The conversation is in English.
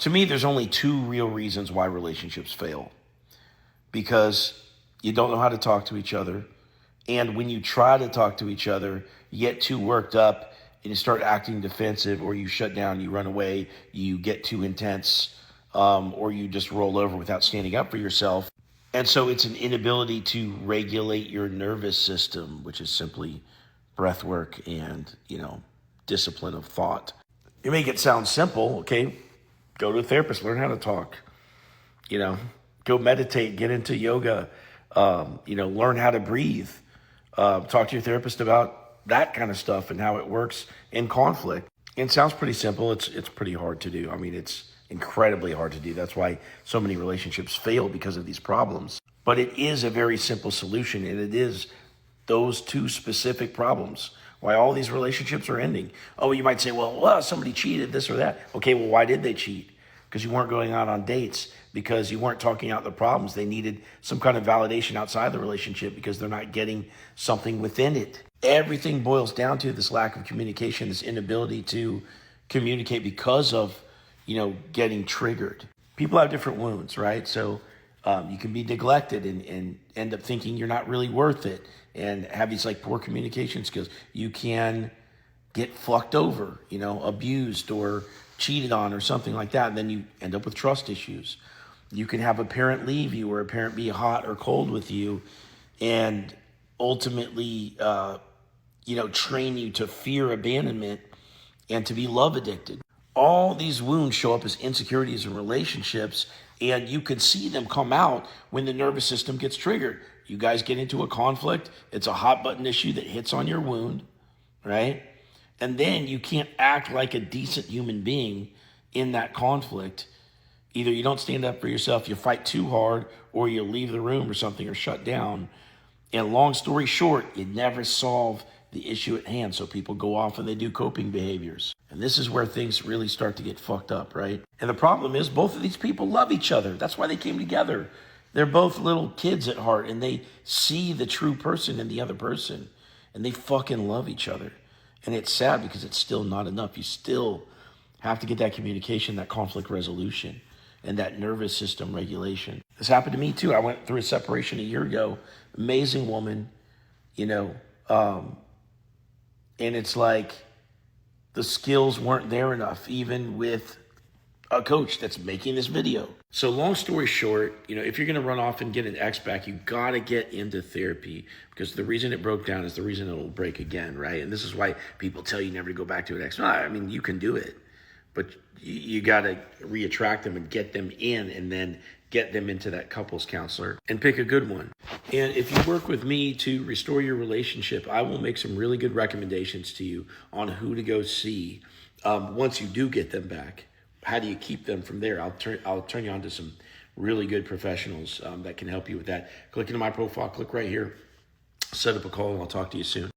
To me, there's only two real reasons why relationships fail. Because you don't know how to talk to each other. And when you try to talk to each other, you get too worked up and you start acting defensive, or you shut down, you run away, you get too intense, or you just roll over without standing up for yourself. And so it's an inability to regulate your nervous system, which is simply breath work and, discipline of thought. You make it sound simple, okay? Go to a therapist, learn how to talk. Go meditate, get into yoga, learn how to breathe. Talk to your therapist about that kind of stuff and how it works in conflict. And it sounds pretty simple. It's pretty hard to do. I mean, it's incredibly hard to do. That's why so many relationships fail, because of these problems. But it is a very simple solution, and it is those two specific problems why all these relationships are ending. Oh, you might say, well, somebody cheated, this or that. Okay, well, why did they cheat? Because you weren't going out on dates, because you weren't talking out the problems. They needed some kind of validation outside the relationship because they're not getting something within it. Everything boils down to this lack of communication, this inability to communicate because of, getting triggered. People have different wounds, right? So you can be neglected and end up thinking you're not really worth it and have these poor communication skills. You can get fucked over, abused or cheated on or something like that. And then you end up with trust issues. You can have a parent leave you, or a parent be hot or cold with you, and ultimately, train you to fear abandonment and to be love addicted. All these wounds show up as insecurities in relationships, and you can see them come out when the nervous system gets triggered. You guys get into a conflict. It's a hot button issue that hits on your wound, right? And then you can't act like a decent human being in that conflict. Either you don't stand up for yourself, you fight too hard, or you leave the room or something, or shut down. And long story short, you never solve the issue at hand. So people go off and they do coping behaviors. And this is where things really start to get fucked up, right? And the problem is both of these people love each other. That's why they came together. They're both little kids at heart, and they see the true person in the other person, and they fucking love each other. And it's sad because it's still not enough. You still have to get that communication, that conflict resolution, and that nervous system regulation. This happened to me too. I went through a separation a year ago. Amazing woman, and it's like the skills weren't there enough, even with a coach that's making this video. So long story short, if you're going to run off and get an ex back, you got to get into therapy, because the reason it broke down is the reason it'll break again, right? And this is why people tell you never to go back to an ex. No, I mean, you can do it, but you got to reattract them and get them in, and then get them into that couples counselor and pick a good one. And if you work with me to restore your relationship, I will make some really good recommendations to you on who to go see once you do get them back. How do you keep them from there? I'll turn you on to some really good professionals that can help you with that. Click into my profile, click right here, set up a call, and I'll talk to you soon.